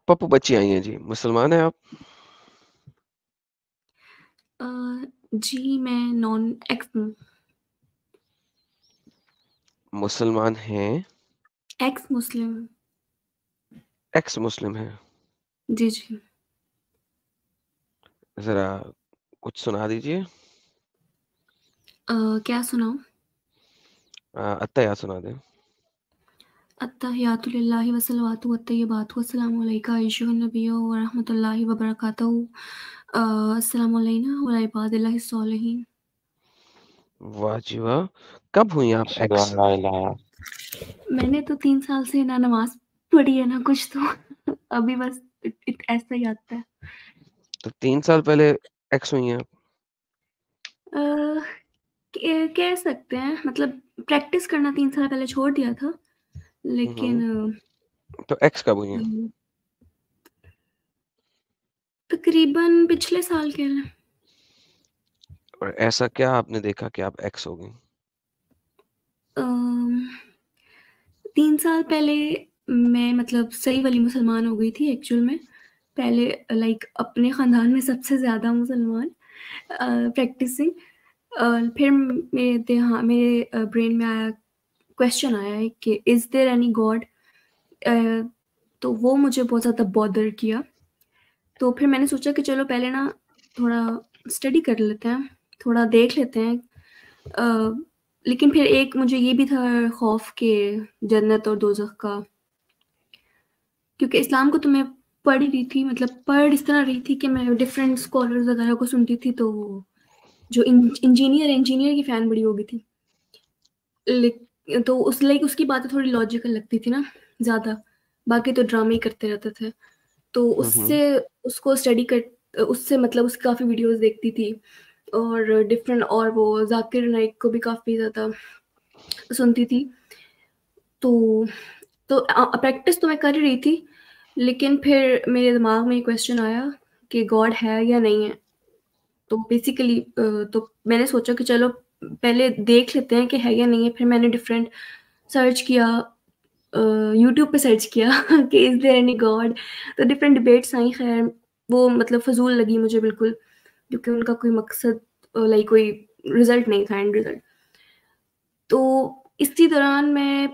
पप्पू बच्ची आई हैं जी। मुसलमान हैं आप? अ, जी मैं नॉन एक्स हूँ। मुसलमान हैं, एक्स मुस्लिम। एक्स मुस्लिम हैं। जी, जी। ज़रा कुछ सुना दीजिए। क्या सुनाऊँ? अत्तहियात सुना दें। अत्तहियातु लिल्लाहि व सलवातु व तय्यबातु अस्सलामु अलैका अय्युहन नबिय्यु व रहमतुल्लाहि व बरकातहू। अस्सलामु अलैना व अला इबादिल्लाहिस सालिहीन। वाह जी वाह! कब हुई आप अशहदु एक्स? अन ला इलाहा मैंने तो 3 साल से ना नमाज़ पढ़ी है ना कुछ तो अभी बस इत ऐसा ही आता है। तो 3 साल पहले एक्स हुई हैं आप? अ, कह सकते हैं मतलब प्रैक्टिस करना 3 साल पहले छोड़ दिया था। हुँ, हुँ। लेकिन तो एक्स कब हुई हैं? तकरीबन पिछले साल कह लें। और ऐसा क्या आपने देखा कि आप एक्स हो गईं? 3 साल पहले मैं मतलब सही वाली मुसलमान हो गई थी एक्चुअल में। पहले लाइक अपने ख़ानदान में सबसे ज़्यादा मुसलमान प्रैक्टिसिंग। फिर मेरे ब्रेन में आया क्वेश्चन आया है कि इज़ देयर एनी गॉड? तो वो मुझे बहुत ज़्यादा बॉदर किया। तो फिर मैंने सोचा कि चलो पहले ना थोड़ा स्टडी कर लेते हैं, थोड़ा देख लेते हैं। अ, लेकिन फिर एक मुझे ये भी था खौफ कि जन्नत और दोज़ख का, क्योंकि इस्लाम को तो मैं पढ़ ही रही थी, मतलब पढ़ इस तरह रही थी कि मैं डिफरेंट स्कॉलर्स वगैरह को सुनती थी, तो जो इंजीनियर की फ़ैन बड़ी हो गई थी। तो उस लाइक उसकी बातें थोड़ी लॉजिकल लगती थी ना ज़्यादा, बाकी तो ड्रामे ही करते रहते थे। तो हुँ, हुँ। उसको स्टडी कर उससे मतलब उसकी काफ़ी वीडियोज़ देखती थी, और डिफरेंट, और वो ज़ाकिर नाइक को भी काफ़ी ज़्यादा सुनती थी। तो प्रैक्टिस तो मैं कर ही रही थी, लेकिन फिर मेरे दिमाग में ये क्वेश्चन आया कि गॉड है या नहीं है। तो बेसिकली तो मैंने सोचा कि चलो पहले देख लेते हैं कि है या नहीं है। फिर मैंने डिफरेंट सर्च किया, यूट्यूब पे सर्च किया कि इज़ देयर एनी गॉड? तो डिफरेंट डिबेट्स आई, ख़ैर वो मतलब फ़िज़ूल लगी मुझे बिल्कुल, क्योंकि उनका कोई मकसद लाइक कोई रिज़ल्ट नहीं था, एंड रिज़ल्ट। तो इसी दौरान मैं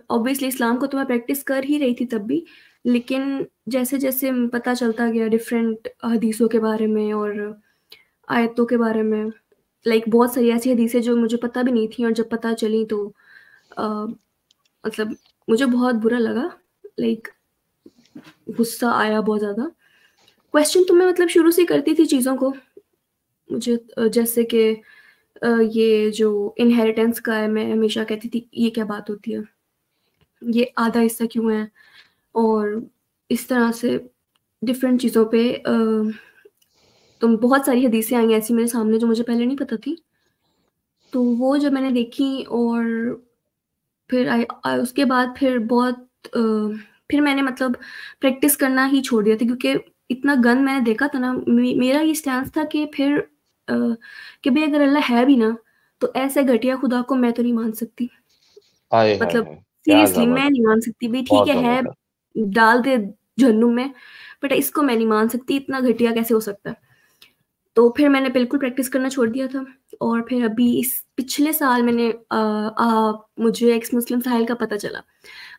ऑब्वियसली इस्लाम को तो मैं प्रैक्टिस कर ही रही थी तब भी, लेकिन जैसे-जैसे पता चलता गया डिफरेंट हदीसों के बारे में और आयतों के बारे में, लाइक बहुत सारी ऐसी हदीसें जो मुझे पता भी नहीं थी, और जब पता चली तो अ, मतलब मुझे बहुत बुरा लगा, लाइक गुस्सा आया बहुत ज़्यादा। क्वेश्चन तो मैं मतलब शुरू से ही करती थी चीज़ों को। मुझे जैसे कि ये जो इनहेरिटेंस का है, मैं हमेशा कहती थी ये क्या बात होती है? ये आधा हिस्सा क्यों है? और इस तरह से डिफरेंट चीज़ों पे तो बहुत सारी हदीसें आई ऐसी मेरे सामने जो मुझे पहले नहीं पता थी। तो वो जब मैंने देखी, और फिर उसके बाद फिर अ, फिर मैंने मतलब प्रैक्टिस करना ही छोड़ दिया था, क्योंकि इतना गंद मैंने देखा था ना। मेरा ये स्टैंस था कि फिर कि भाई अगर अल्लाह है भी ना, तो ऐसे घटिया खुदा को मैं तो नहीं मान सकती। हाय हाय मतलब हाय क्या सीरियसली मैं नहीं जबरदस्त मान सकती, भई ठीक बहुत है, जबरदस्त डाल दे जहन्नुम में, बट इसको मैं नहीं मान सकती, इतना घटिया कैसे हो सकता है? तो फिर मैंने बिल्कुल प्रैक्टिस करना छोड़ दिया था, और फिर अभी इस पिछले साल मुझे एक्स मुस्लिम साहिल का पता चला।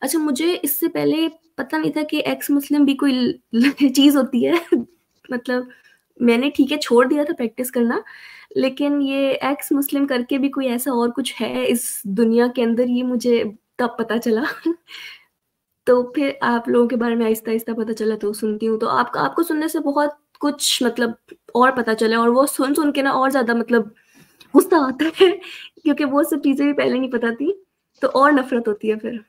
अच्छा, मुझे इससे पहले पता नहीं था कि एक्स मुस्लिम भी कोई चीज़ होती है। मतलब मैंने ठीक है छोड़ दिया था प्रैक्टिस करना, लेकिन ये एक्स मुस्लिम करके भी कोई ऐसा और कुछ है इस दुनिया के अंदर, ये मुझे तब पता चला। तो फिर आप लोगों के बारे में आहिस्ता-आहिस्ता पता चला, तो सुनती हूँ। तो आपको सुनने से बहुत कुछ मतलब और पता चला, और वो सुन-सुन के ना और ज़्यादा मतलब गुस्सा आता है, क्योंकि वो सब चीज़ें भी पहले नहीं पता थी, तो और नफ़रत होती है फिर।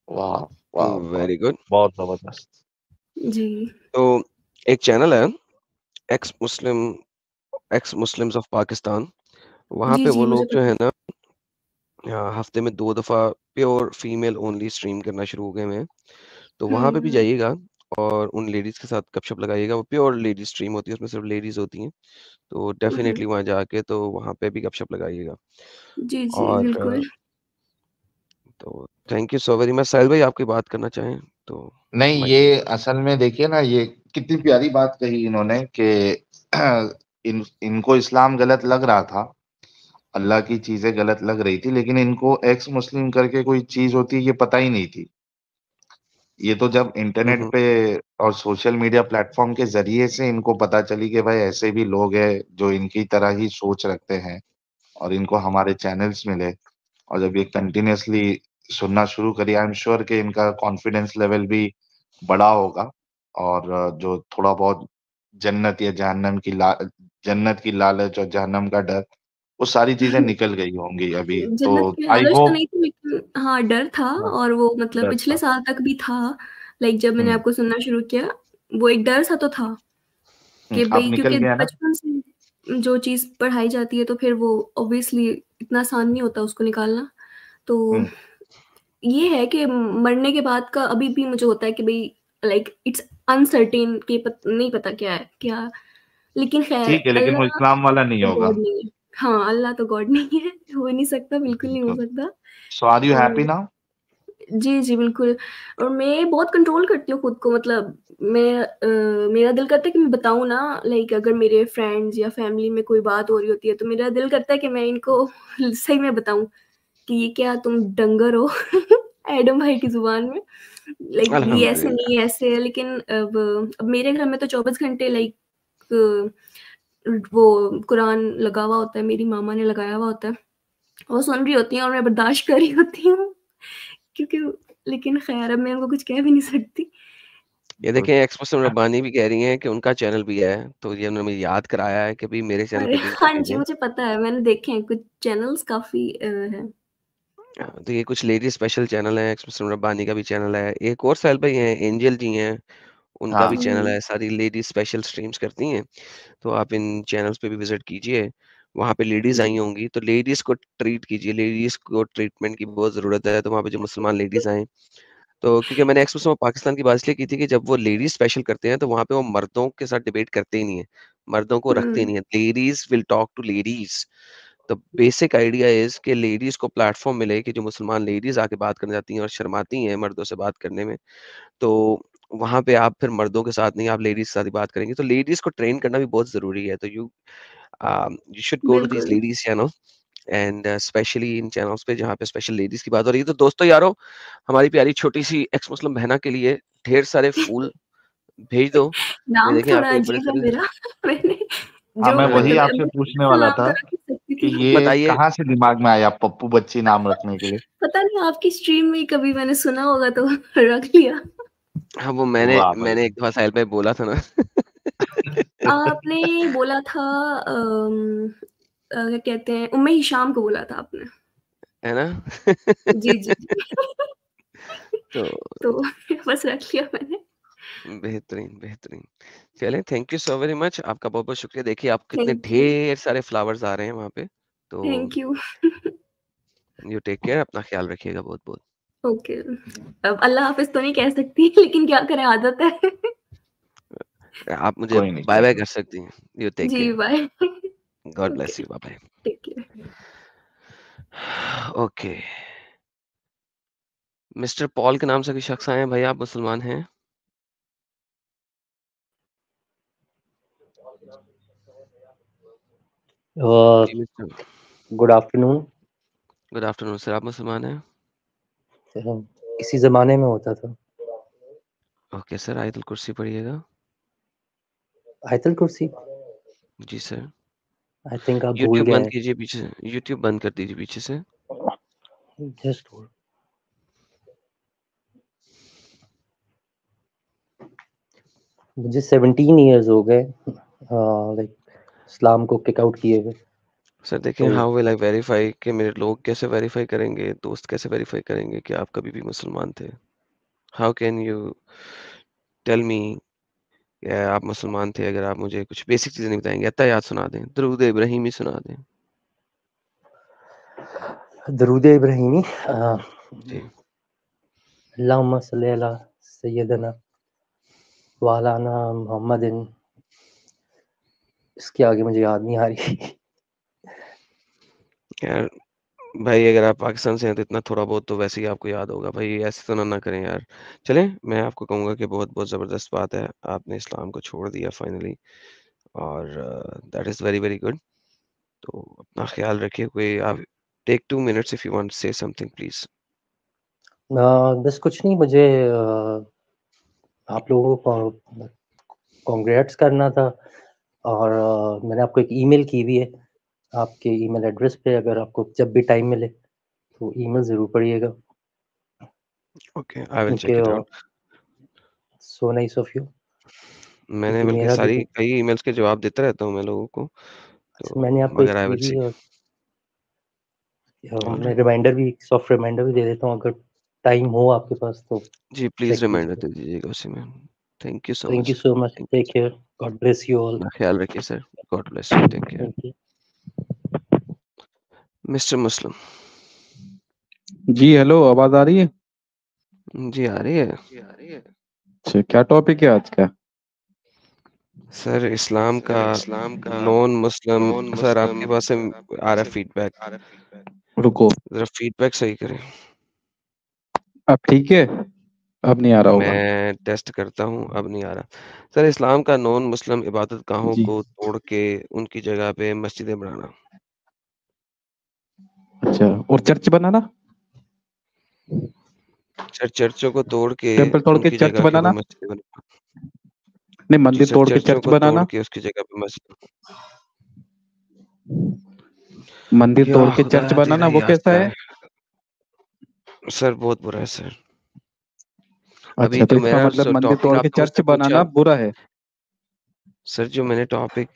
वाह वाह वाह वेरी गुड। बहुत जबरदस्त जी। तो एक चैनल है x Muslim x Muslims of Pakistan. वहाँ जी, पे जी, वो मुझे लोग जो पता है है। ना हफ्ते में 2 दफ़ा प्योर फीमेल ओनली स्ट्रीम करना शुरू हो गए हुए हैं। तो वहाँ पे भी हुँ, जाइएगा और उन लेडीज़ के साथ गपशप लगाइएगा। वो प्योर लेडीज़ स्ट्रीम होती है, उसमें सिर्फ़ लेडीज़ होती हैं। तो हुँ। डेफ़िनेटली वहाँ जाके तो वहाँ पे भी गपशप लगाइएगा। जी, जी, और बिल्कुल। तो thank you so very much. Sahil भाई आपकी बात करना चाहें तो नहीं, माइक। ये असल में देखिए ना, ये कितनी प्यारी बात कही इन्होंने कि इनको इस्लाम गलत लग रहा था, अल्लाह की चीजें गलत लग रही थी, लेकिन इनको एक्स मुस्लिम करके कोई चीज होती है ये पता ही नहीं थी। ये तो जब इंटरनेट पे और सोशल मीडिया प्लेटफॉर्म के जरिए से इनको पता चली कि भाई ऐसे भी लोग हैं जो इनकी तरह ही सोच रखते हैं, और इनको हमारे चैनल्स मिले, और जब ये कंटिन्यूअसली सुनना शुरू करी, आई एम श्योर कि इनका कॉन्फिडेंस लेवल भी बढ़ा होगा, और जो थोड़ा बहुत जन्नत या जन्नत की लालच और जहन्नम का डर, वो सारी चीजें निकल गई होंगी अभी तो। जन्नत की आई लालच तो होप। नहीं थी, लेकिन हाँ डर था। और वो मतलब डर पिछले था। साल तक भी था। लाइक जब मैंने आपको सुनना शुरू किया, वो एक डर सा तो था कि अब भाई, निकल क्योंकि गया ना। बचपन से जो चीज़ पढ़ाई जाती है तो फिर वो ऑब्वियसली इतना आसान नहीं होता उसको निकालना। तो हम्म, ये है कि मरने के बाद का अभी भी मुझे होता है कि भाई, लाइक इट्स अनसर्टेन, कि नहीं पता क्या है क्या। लेकिन खैर, ठीक है, लेकिन वो अल्लाह इस्लाम वाला नहीं तो होगा। गॉड नहीं है। हाँ, अल्लाह तो गॉड नहीं है, हो ही नहीं सकता, बिल्कुल नहीं हो बिल्कुल। सकता। सो आर यू हैप्पी और नाउ? जी, जी, बिल्कुल। और मैं बहुत कंट्रोल करती हूँ खुद को, मतलब मेरा दिल करता है कि मैं बताऊँ ना, लाइक अगर मेरे फ्रेंड्स या फैमिली में कोई बात हो रही होती है, तो मेरा दिल करता है कि मैं इनको सही में बताऊँ कि ये क्या तुम डंगर हो एडम भाई की ज़ुबान में। लाइक ये ऐसे अल्हम्दुलिल्लाह। नहीं है, ऐसे है। लेकिन अब मेरे घर में तो 24 घंटे लाइक वो कुरान लगा हुआ होता है, मेरी मामा ने लगाया हुआ होता है। वो सुन रही होती हैं और मैं बर्दाश्त कर रही होती हूँ, क्योंकि लेकिन ख़ैर अब मैं उनको कुछ कह भी नहीं सकती। ये देखें एक्स मुस्लिम रब्बानी भी कह रही हैं कि उनका चैनल भी है, तो ये उन्होंने मुझे याद कराया है कि भई मेरे चैनल अरे पे लिंक हाँ करके जी, दें। मुझे पता है, मैंने देखे हैं कुछ चैनल्स काफ़ी हैं। तो ये कुछ लेडी स्पेशल चैनल है, एक्स मुस्लिम रब्बानी का भी चैनल है। एक और साहिल भाई हैं, एंजल जी हैं, उनका भी हाँ। चैनल हुँ, है, सारी लेडीज़ स्पेशल स्ट्रीम्स करती हैं। तो आप इन चैनल्स पे भी विज़िट कीजिए, वहाँ पे लेडीज़ जी। आई होंगी, तो लेडीज़ को ट्रीट कीजिए, लेडीज़ को ट्रीटमेंट की बहुत ज़रूरत है, तो वहाँ पे जो मुसलमान लेडीज़ आएँ, तो क्योंकि मैंने एक्स मुस्लिम पाकिस्तान की बात इसलिए की थी कि जब वो लेडीज़ स्पेशल करते हैं, तो वहाँ पे वो मर्दों के साथ डिबेट करते ही नहीं हैं, मर्दों को रखते ही हुँ, नहीं हैं। Ladies will talk to ladies. The basic idea is कि लेडीज़ को प्लेटफ़ॉर्म मिले कि जो मुसलमान लेडीज़ आके बात करने जाती हैं और शर्माती हैं मर्दों से बात करने में, तो वहाँ पे आप फिर मर्दों के साथ नहीं, आप लेडीज़ के साथ ही बात करेंगे। तो लेडीज़ को ट्रेन करना भी बहुत ज़रूरी है। तो you should go to these बिल्कुल। Ladies channel and specially in channels पे जहाँ पे स्पेशल लेडीज़ की बात हो रही है। तो दोस्तों यारों, हमारी प्यारी छोटी-सी एक्स मुस्लिम बहना के लिए ढेर सारे फूल भेज दो। ये नाम देखें थोड़ा आपके बड़े अजीब है सारे मेरा मैंने हाँ, जो मैं वही मतलब आपसे मैं पूछने सिंपल वाला नाम था तो रख ही सकती कि थी। ये बताइए। कहाँ से दिमाग में आया पप्पू बच्ची नाम रखने के लिए? पता नहीं, आपकी स्ट्रीम में ही कभी मैंने सुना होगा तो रख लिया। हाँ, वो मैंने वाह भाई। मैंने एक दफ़ा साहिल भाई बोला था ना। आपने बोला था क्या कहते हैं, उम्मे हिशाम को बोला था आपने। है ना? जी, जी, जी। तो तो बस रख लिया मैंने। बेहतरीन, बेहतरीन। चलें, thank you so very much. आपका बहुत-बहुत शुक्रिया। देखिए, आप कितने थैंक यू, ढेर सारे फ्लावर्स आ रहे हैं वहाँ पे। तो thank you. You take care, अपना ख़्याल रखिएगा बहुत-बहुत। ओके। अब अल्लाह हाफ़िज़ तो नहीं कह सकती लेकिन क्या करें, आदत है। आप मुझे कोई नहीं, कोई बाय-बाय नहीं। कर सकती हैं। यू टेक जी, care. Bye. God okay, bless you. Bye bye. Take care. Okay. Mister Paul के नाम से कोई शख़्स आए हैं, भाई आप मुसलमान हैं? जी, mister good afternoon. Good afternoon sir, आप मुसलमान हैं? इसी ज़माने में होता था। ओके सर, आयतुल कुर्सी पढ़िएगा। आयतुल कुर्सी? जी सर। आई थिंक आप भूल यूट्यूब गए बंद हैं। कीजिए पीछे से, यूट्यूब बंद कर दीजिए पीछे से। Just hold. मुझे 17 इयर्स हो गए लाइक इस्लाम को किक आउट किए हुए। सर देखें, तो हाउ विल आई वेरीफाई कि मेरे लोग कैसे वेरीफाई करेंगे, दोस्त कैसे वेरीफाई करेंगे कि आप कभी भी मुसलमान थे? How can you tell me कि आप मुसलमान थे अगर आप मुझे कुछ बेसिक चीज़ें नहीं बताएँगे? अत्तहियात सुना दें, दुरूद इब्राहिमी सुना दें। दरूद इब्राहिमी जी। अल्लाहुम्मा सल्ली अला सय्यदना व अला मुहम्मदिन। इसके आगे मुझे याद नहीं आ रही। यार भाई अगर आप पाकिस्तान से हैं तो इतना थोड़ा बहुत तो वैसे ही आपको याद होगा भाई, ऐसे तो ना करें यार। चलें, मैं आपको कहूँगा कि बहुत-बहुत ज़बरदस्त बात है, आपने इस्लाम को छोड़ दिया फाइनली और that is very, very good. तो अपना ख़्याल रखिए, कोई आप take 2 minutes if you want to say something please. बस कुछ नहीं, मुझे आप लोगों को कांग्रेट्स करना था और मैंने आपको एक ईमेल की भी है, आपके ईमेल एड्रेस पे, अगर आपको जब भी टाइम मिले तो ईमेल ज़रूर पढ़िएगा। ओके, आई विल क्योंकि check it out. So nice of you, मैंने क्योंकि बल्कि मेरा भी कई ईमेल्स के जवाब देता रहता हूँ मैं लोगों को, मैंने तो आपको एक मगर आई की विल भी सी। और मैं ऑलराइट। रिमाइंडर भी, सॉफ्ट रिमाइंडर भी दे देता हूँ, अगर टाइम हो आपके पास तो जी, प्लीज़ चेक रिमाइंडर कीजिएगा। दे दीजिएगा उसी में। Thank you so thank you much. So much, thank take you. Care, God bless you all. अपना ख़्याल रखिए sir. God bless you. Take care. Thank you. Mister Muslim. Ji hello, आवाज आ रही है? जी, आ रही है। अच्छा, क्या टॉपिक है आज का? सर इस्लाम का नॉन मुस्लिम। सर आपके पास से आ रहा है फीडबैक, रुको, ज़रा फीडबैक सही करें। अब ठीक है? अब नहीं आ रहा होगा। मैं टेस्ट करता हूँ, अब नहीं आ रहा। सर इस्लाम का नॉन मुस्लिम इबादत गाहों जी, को तोड़ के उनकी जगह पे मस्जिदें बनाना। अच्छा, और चर्च बनाना? चर्चों को तोड़ के टेम्पल तोड़ के उनकी चर्च जगह के ऊपर बनाना? मस्जिदें बनाना। नहीं, जी मंदिर सर, तोड़ के चर्चों चर्च को तोड़ बनाना? के उसकी जगह पे मस्जिद। मंदिर या तोड़ के खुदा चर्च तेरा बनाना, ही वो कैसा आस्ता है? है। सर बहुत बुरा है सर। अभी अच्छा, तो जो इसका मेरा मतलब मंदिर टॉपिक तोड़ के आपने चर्च मुझसे पूछा, बनाना बुरा है? सर जो मैंने टॉपिक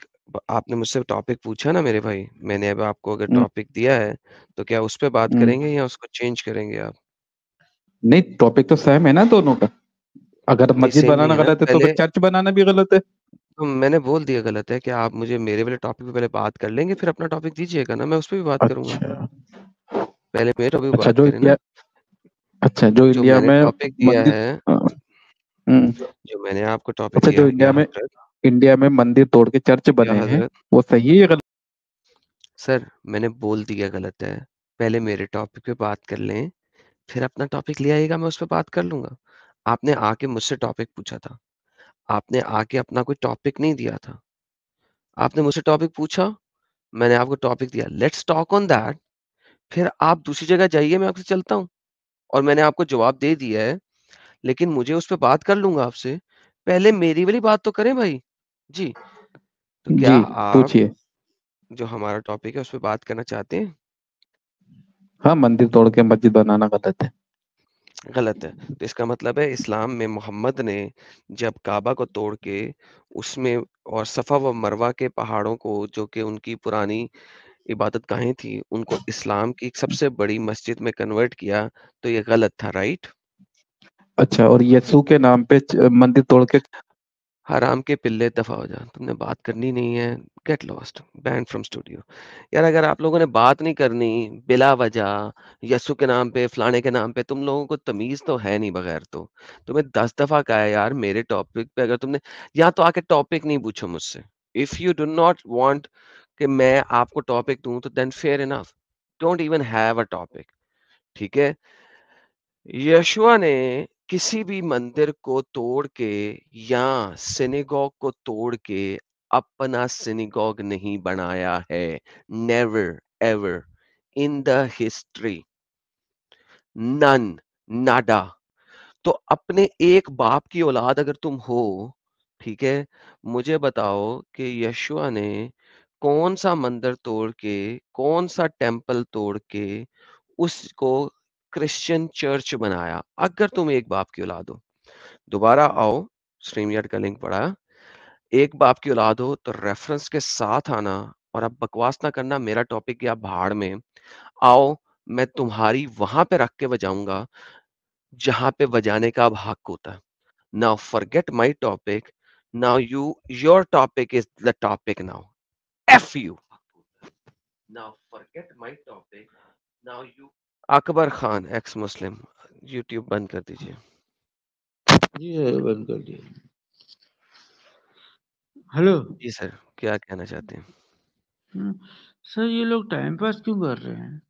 आपने मुझसे टॉपिक पूछा ना मेरे भाई, मैंने अब आपको अगर हम्म, टॉपिक दिया है, तो क्या उस पे बात करेंगे हम्म। या उसको चेंज करेंगे आप? नहीं, टॉपिक तो सेम है ना दोनों का। अगर नहीं, मस्जिद सेम नहीं बनाना है ना। गलत है तो फिर पहले चर्च बनाना भी गलत है। तो मैंने बोल दिया गलत है कि आप मुझे मेरे वाले टॉपिक पे पहले बात कर लेंगे, फिर अपना टॉपिक दीजिएगा ना, मैं उस पे भी बात करूँगा। अच्छा, पहले मेरे टॉपिक पे अच्छा, बात जो करें ना। इंडिया अच्छा, जो जो इंडिया मैंने में टॉपिक दिया मंदिर है हम्म, जो मैंने आपको टॉपिक अच्छा, दिया जो है, इंडिया में मंदिर तोड़ के चर्च या बने हैं, हज़रत, वो सही है या गलत? सर मैंने बोल दिया गलत है। पहले मेरे टॉपिक पे बात कर लें, फिर अपना टॉपिक ले आइएगा, मैं उस पे बात कर लूँगा। आपने आके मुझसे टॉपिक पूछा था। आपने आके अपना कोई टॉपिक नहीं दिया था। आपने मुझसे टॉपिक पूछा, मैंने आपको टॉपिक दिया, लेट्स टॉक ऑन दैट। फिर आप दूसरी जगह जाइए, मैं आपसे चलता हूँ और मैंने आपको जवाब दे दिया है, लेकिन मुझे उस पे बात कर लूँगा आपसे। पहले मेरी वाली बात तो करें भाई। जी, तो क्या जी, आप पूछिए। जो हमारा टॉपिक है, उस पे बात करना चाहते हैं? हाँ, मंदिर तोड़ के मस्जिद बनाना गलत है। गलत है। तो इसका मतलब है इस्लाम में मोहम्मद ने जब काबा को तोड़ के उसमें और सफ़ा व मरवा के पहाड़ों को जो कि उनकी पुरानी इबादतगाहें थी, उनको इस्लाम की एक सबसे बड़ी मस्जिद में कन्वर्ट किया, तो ये गलत था, राइट? अच्छा, और यीशु के नाम पे मंदिर तोड़ के हराम के पिल्ले दफ़ा हो जा, तुमने बात करनी नहीं है, get lost, banned from studio. यार अगर आप लोगों ने बात नहीं करनी बिला वजह, यस्सु के नाम पे, फलाने के नाम पे, तुम लोगों को तमीज़ तो है नहीं बगैर तो। तुम्हें 10 दफ़ा कहा है यार मेरे टॉपिक पे अगर तुमने या तो आके टॉपिक नहीं पूछो मुझसे। If you do not want कि मैं आपको टॉपिक दूँ तो then fair enough, don't even have a topic, ठीक है? यशुआ ने किसी भी मंदिर को तोड़ के या सिनेगॉग को तोड़ के अपना सिनेगॉग नहीं बनाया है। Never ever in the history, none, nada. तो अपने एक बाप की औलाद अगर तुम हो, ठीक है, मुझे बताओ कि यशुआ ने कौन सा मंदिर तोड़ के, कौन सा टेम्पल तोड़ के उसको क्रिश्चियन चर्च बनाया, अगर तुम एक बाप की औलाद हो। दोबारा आओ, स्ट्रीमयार्ड का लिंक पड़ा, एक बाप की औलाद हो तो रेफरेंस के साथ आना और अब बकवास ना करना, मेरा टॉपिक या भाड़ में आओ, मैं तुम्हारी वहां पे रख के बजाऊंगा जहां पे बजाने का अब हक होता है। Now forget my topic, now your topic is the topic now, F you, now forget my topic, now you. Akbar Khan x Muslim, YouTube बंद कर दीजिए। ये बंद कर दिया। हेलो। जी सर, क्या कहना चाहते हैं? सर ये लोग टाइम पास क्यों कर रहे हैं?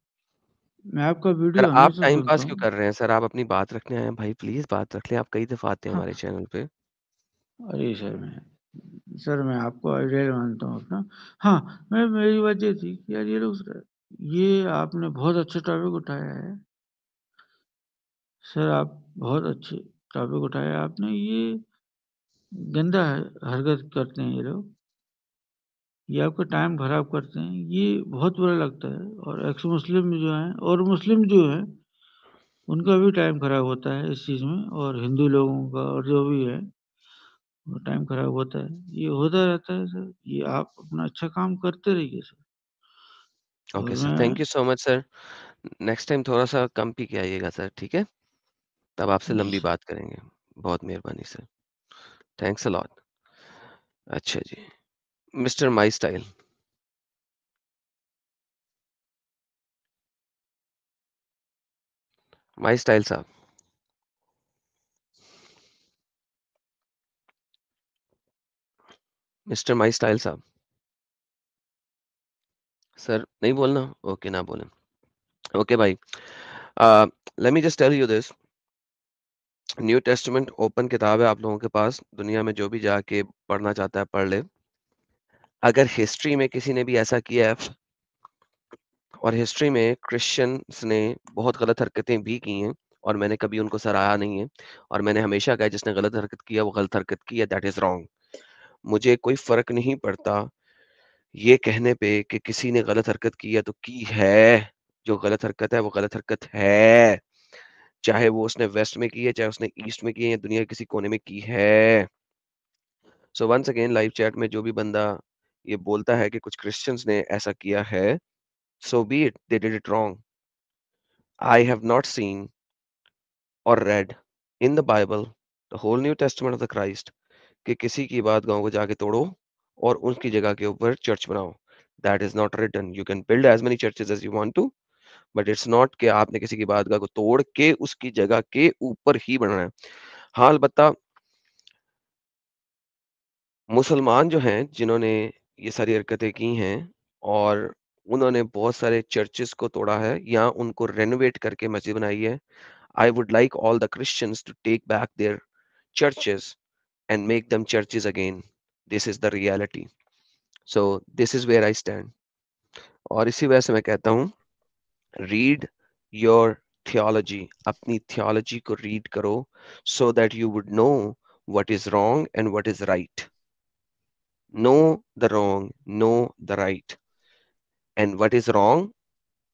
मैं आपका सर वीडियो आप हमेशा टाइम सुनता पास क्यों हूँ। कर रहे हैं सर? आप अपनी बात रखने आए हैं भाई, प्लीज़ बात रख लें। आप कई दफ़ा आते हैं हाँ, हमारे चैनल पे। अरे सर मैं आपको आइडियल मानता हूँ अपना। हाँ, मेरी बात ये थी कि यार ये आपने बहुत अच्छा टॉपिक उठाया है। सर आप बहुत अच्छे टॉपिक उठाया आपने। ये गंदा हरकत करते हैं ये लोग। ये आपका टाइम खराब करते हैं। ये बहुत बुरा लगता है और एक्स मुस्लिम जो हैं और मुस्लिम जो हैं, उनका भी टाइम खराब होता है इस चीज़ में और हिंदू लोगों का और जो भी है, वो टाइम खराब होता है। ये होता रहता है सर। ये आप अपना अच्छा काम करते रहिए सर। ओके और सर, मैं thank you so much sir. Next time थोड़ा-सा कम पी के आइएगा सर, ठीक है? तब आपसे जी लंबी सर। बात करेंगे। बहुत मेहरबानी सर। Thanks a lot. अच्छा जी, mister my style. My style साहब। मिस्टर माई स्टाइल साहब। सर नहीं बोलना? ओके, ना बोलें। ओके भाई। Let me just tell you this. New Testament open किताब है आप लोगों के पास। दुनिया में जो भी जाके पढ़ना चाहता है पढ़ ले। अगर हिस्ट्री में किसी ने भी ऐसा किया है और हिस्ट्री में क्रिश्चियंस ने बहुत गलत हरकतें भी की हैं और मैंने कभी उनको सराहा नहीं है और मैंने हमेशा कहा जिसने गलत हरकत किया वो गलत हरकत की है, दैट इज़ रॉन्ग। मुझे कोई फ़र्क नहीं पड़ता ये कहने पे कि किसी ने गलत हरकत की है तो की है। जो गलत हरकत है वो गलत हरकत है। चाहे वो उसने वेस्ट में की है, चाहे उसने ईस्ट में की है या दुनिया के किसी कोने में की है। So once again live chat में जो भी बंदा ये बोलता है कि कुछ क्रिश्चियंस ने ऐसा किया है, so be it, they did it wrong. I have not seen or read in the Bible, the whole New Testament of the Christ, कि किसी की बात गाँव को जाके तोड़ो और उसकी जगह के ऊपर चर्च बनाओ। That is not written. You can build as many churches as you want to, but it's not कि आपने किसी की बातगाह को तोड़ के उसकी जगह के ऊपर ही बनाना है। हाँ, अलबत्ता मुसलमान जो हैं, जिन्होंने ये सारी हरकतें की हैं और उन्होंने बहुत सारे चर्चेस को तोड़ा है या उनको रेनोवेट करके मस्जिद बनाई है। I would like all the Christians to take back their churches and make them churches again. This is the reality. So this is where I stand. और इसी वजह से मैं कहता हूँ read your theology. अपनी theology को read करो so that you would know what is wrong and what is right. Know the wrong, know the right. And what is wrong,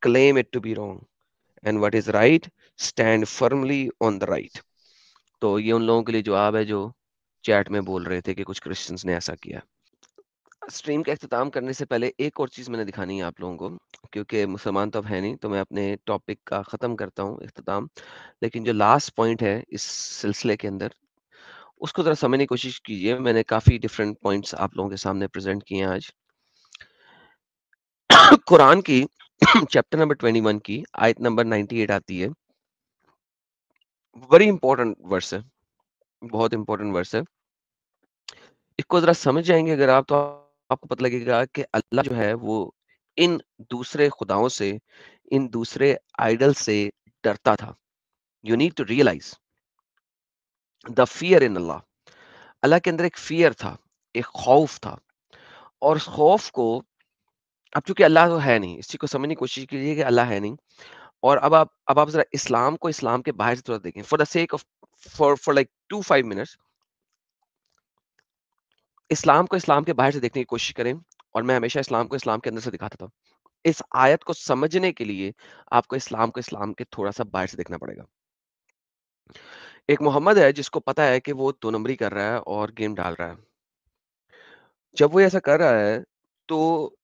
claim it to be wrong. And what is right, stand firmly on the right. तो ये उन लोगों के लिए जवाब है जो chat में बोल रहे थे कि कुछ क्रिश्चियंस ने ऐसा किया। स्ट्रीम का इख्तिताम करने से पहले एक और चीज़ मैंने दिखानी है आप लोगों को, क्योंकि मुसलमान तो अब है नहीं, तो मैं अपने टॉपिक का ख़त्म करता हूँ इख्तिताम। लेकिन जो लास्ट पॉइंट है इस सिलसिले के अंदर, उसको ज़रा समझने की कोशिश कीजिए। मैंने काफ़ी डिफरेंट पॉइंट्स आप लोगों के सामने प्रेज़ेंट किए हैं आज। कुरान की चैप्टर नंबर 21 की आयत नंबर 98 आती है। वेरी इंपॉर्टेंट वर्स है, बहुत इंपॉर्टेंट वर्स है। इसको ज़रा समझ जाएँगे अगर आप, तो आपको पता लगेगा कि अल्लाह जो है वो इन दूसरे खुदाओं से, इन दूसरे आइडल से डरता था। You need to realise the fear in Allah. Allah के अंदर एक फ़ियर था, एक खौफ था और उस खौफ को, अब चूँकि अल्लाह तो है नहीं, इस चीज़ को समझने की कोशिश कीजिए कि अल्लाह है नहीं। और अब आप ज़रा इस्लाम को इस्लाम के बाहर से थोड़ा देखें। For the sake of for like 2-5 minutes Islam को इस्लाम के बाहर से देखने की कोशिश करें और मैं हमेशा इस्लाम को इस्लाम के अंदर से दिखाता था। इस आयत को समझने के लिए आपको इस्लाम को इस्लाम के थोड़ा-सा बाहर से देखना पड़ेगा। एक मोहम्मद है जिसको पता है कि वो 2 नंबरी कर रहा है और गेम डाल रहा है। जब वो ऐसा कर रहा है, तो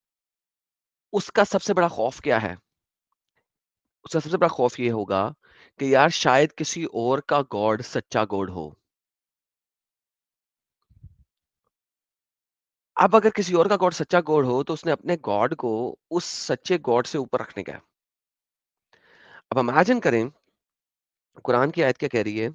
उसका सबसे बड़ा खौफ क्या है? उसका सबसे बड़ा खौफ ये होगा कि यार शायद किसी और का गॉड सच्चा गॉड हो। अब अगर किसी और का गॉड सच्चा गॉड हो, तो उसने अपने गॉड को उस सच्चे गॉड से ऊपर रखने का है। अब इमेजिन करें, कुरान की आयत क्या कह रही है?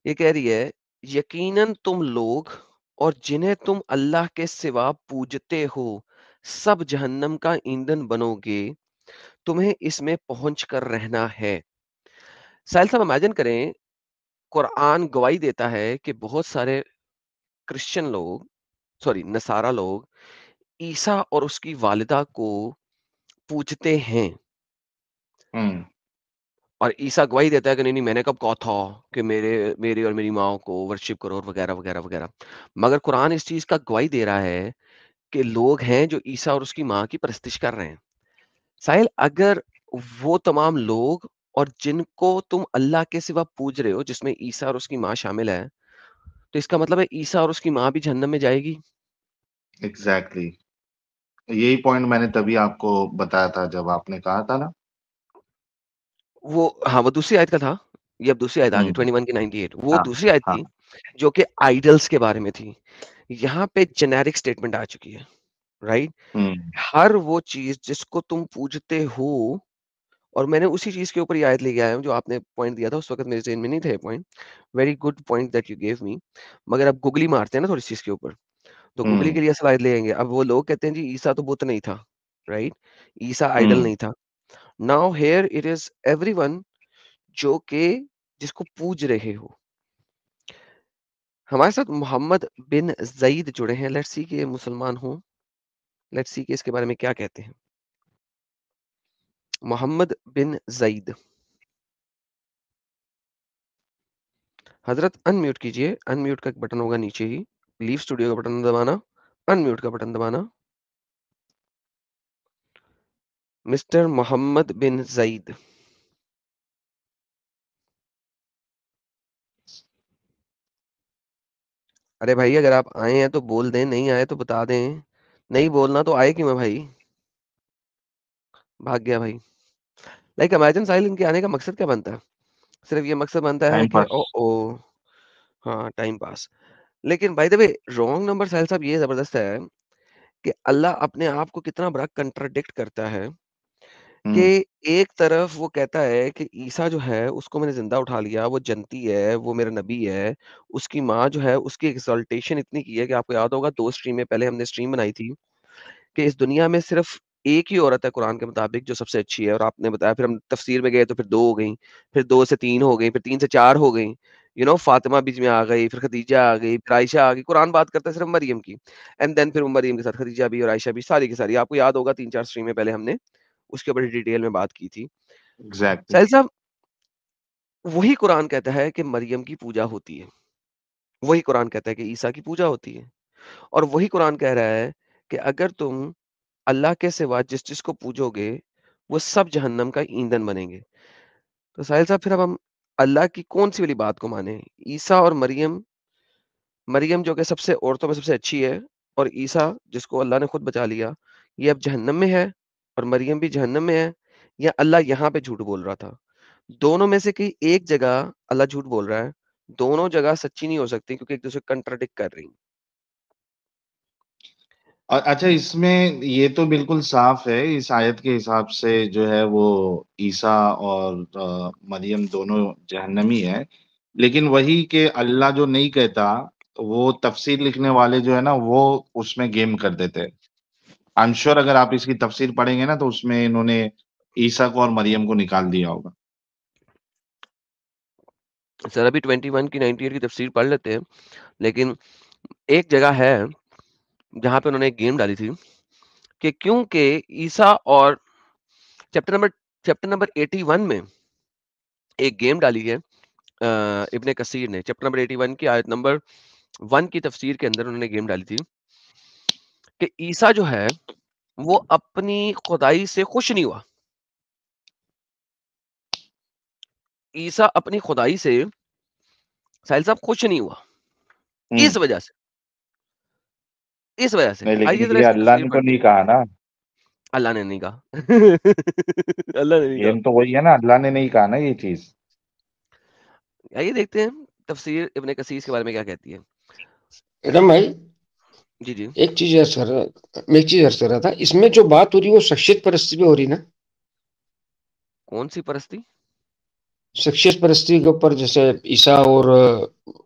ये कह रही है, यकीनन तुम लोग और जिन्हें तुम अल्लाह के सिवा पूजते हो, सब जहन्नम का ईंधन बनोगे। तुम्हें इसमें पहुँच कर रहना है। साहिल साहब इमेजिन करें, कुरान गवाही देता है कि बहुत सारे क्रिश्चियन लोग, सॉरी नसारा लोग, ईसा और उसकी वालिदा को पूजते हैं। और ईसा गवाही देता है कि नहीं मैंने कब कहा था कि मेरी और मेरी माँ को वर्शिप करो और वगैरह वगैरह वगैरह। मगर कुरान इस चीज का गवाही दे रहा है कि लोग हैं जो ईसा और उसकी माँ की परस्तिश कर रहे हैं। साहिल, अगर वो तमाम लोग और जिनको तुम अल्लाह के सिवा पूज रहे हो, जिसमें ईसा और उसकी माँ शामिल है, तो इसका मतलब है ईसा और उसकी माँ भी जहन्नम में जाएगी। एग्जैक्टली, यही पॉइंट मैंने तभी आपको बताया था जब आपने कहा था ना। वो दूसरी आयत का था। ये अब दूसरी आयत आ गई 21 की 98। वो हाँ दूसरी आयत हाँ थी जो कि आइडल्स के बारे में थी। यहाँ पे जेनेरिक स्टेटमेंट आ चुकी है, राइट? हर वो चीज जिसको तुम पूजते हो, और मैंने उसी चीज के ऊपर ये आयत लेके आया हूँ जो आपने पॉइंट दिया था, उस वक्त मेरे ज़हन में नहीं थे point. Very good point that you gave me. मगर अब गूगली मारते हैं ना थोड़ी इस चीज के ऊपर, तो गूगली के लिए असल आयत ले आएंगे। अब वो लोग कहते हैं जी ईसा तो बुत नहीं था, राइट? ईसा आइडल नहीं था। Now here it is everyone जो के जिसको पूज रहे हो। हमारे साथ मोहम्मद बिन जईद जुड़े हैं। लेट्स सी कि ये मुसलमान हो। लेट्स सी कि इसके बारे में क्या कहते हैं। मोहम्मद बिन जईद, हजरत अनम्यूट कीजिए। अनम्यूट का एक बटन होगा नीचे ही, लीव स्टूडियो का बटन दबाना, अनम्यूट का बटन दबाना। मिस्टर मोहम्मद बिन जईद, अरे भाई अगर आप आए हैं तो बोल दें, नहीं आए तो बता दें। नहीं बोलना तो आए क्यों है भाई? भाग गया भाई। लाइक इमेजिन साहिल, इनके आने का मकसद क्या बनता है? सिर्फ ये मकसद बनता है टाइम कि पास। ओ हाँ टाइम पास। लेकिन by the way wrong number Sahil साहब ये जबरदस्त है कि अल्लाह अपने आप को कितना बड़ा कंट्राडिक्ट करता है कि एक तरफ वो कहता है कि ईसा जो है उसको मैंने जिंदा उठा लिया, वो जनती है, वो मेरा नबी है। उसकी माँ जो है उसकी एक्सल्टेशन इतनी की है कि आपको याद होगा 2 स्ट्रीमें पहले हमने स्ट्रीम बनाई थी कि इस दुनिया में सिर्फ एक ही औरत है कुरान के मुताबिक जो सबसे अच्छी है। और आपने बताया, फिर हम तफसीर में गए तो फिर 2 हो गई, फिर 2 से 3 हो गई, फिर 3 से 4 हो गई। फातिमा बीच में आ गई, फिर खदीजा आ गई, फिर आयशा आ गई। कुरान बात करता है सिर्फ मरियम की। एंड देन फिर वो मरियम के साथ खदीजा भी और आयशा भी, सारी की सारी। आपको याद होगा 3-4 स्ट्रीमें पहले हमने उसके बड़ी डिटेल में बात की थी। एग्जैक्टली। साहिल साहब, वही कुरान कहता है कि मरियम की पूजा होती है। वही कुरान कहता है कि ईसा की पूजा होती है। और वही कुरान कह रहा है कि अगर तुम अल्लाह के सिवा जिस को पूजोगे, वो सब जहन्नम का ईंधन बनेंगे। तो साहिल साहब, फिर अब हम अल्लाह की कौन-सी वाली बात को माने? ईसा और मरियम, मरियम जो कि सबसे औरतों में सबसे अच्छी है, और ईसा जिसको अल्लाह ने खुद बचा लिया, ये अब जहन्नम में है और मरियम भी जहन्नम में है, या अल्लाह यहाँ पे झूठ बोल रहा था? दोनों में से कोई एक जगह अल्लाह झूठ बोल रहा है। दोनों जगह सच्ची नहीं हो सकती क्योंकि एक-दूसरे को कंट्राडिक्ट कर रही हैं। अच्छा, इसमें ये तो बिल्कुल साफ है इस आयत के हिसाब से जो है वो ईसा और मरियम दोनों जहन्नमी है। लेकिन वही कि अल्लाह जो नहीं कहता, वो तफसीर लिखने वाले जो है ना वो उसमें गेम कर देते हैं। आई एम श्योर अगर आप इसकी तफसीर पढ़ेंगे ना तो उसमें इन्होंने ईसा को और मरियम को निकाल दिया होगा। सर अभी 21 की 98 की तफसीर पढ़ लेते हैं। लेकिन एक जगह है जहाँ पे उन्होंने एक गेम डाली थी कि क्योंकि ईसा और चैप्टर नंबर चैप्टर नंबर 81 में एक गेम डाली है इब्ने कसीर ने। चैप्टर नंबर 81 की आयत नंबर 1 की तफसीर के अंदर उन्होंने गेम डाली थी कि ईसा जो है वो अपनी खुदाई से खुश नहीं हुआ। ईसा अपनी खुदाई से साहिल साहब खुश नहीं हुआ। इस वजह से नहीं, लेकिन आइए जरा ये इसकी अल्लाह तफसीर ने तो पढ़ते नहीं हैं। कहा ना। अल्लाह ने नहीं कहा। अल्लाह ने नहीं ये कहा। तो वही है ना, अल्लाह ने नहीं कहा ना ये चीज। आइए देखते हैं तफसीर इब्ने कसीर के बारे में क्या कहती है। रम भाई, जी जी। मैं एक चीज अर्ज कर रहा था, इसमें जो बात हो रही है वो शख्सियत परस्ती पे हो रही ना? कौन सी परस्ती? शख्सियत परस्ती के ऊपर, जैसे ईसा और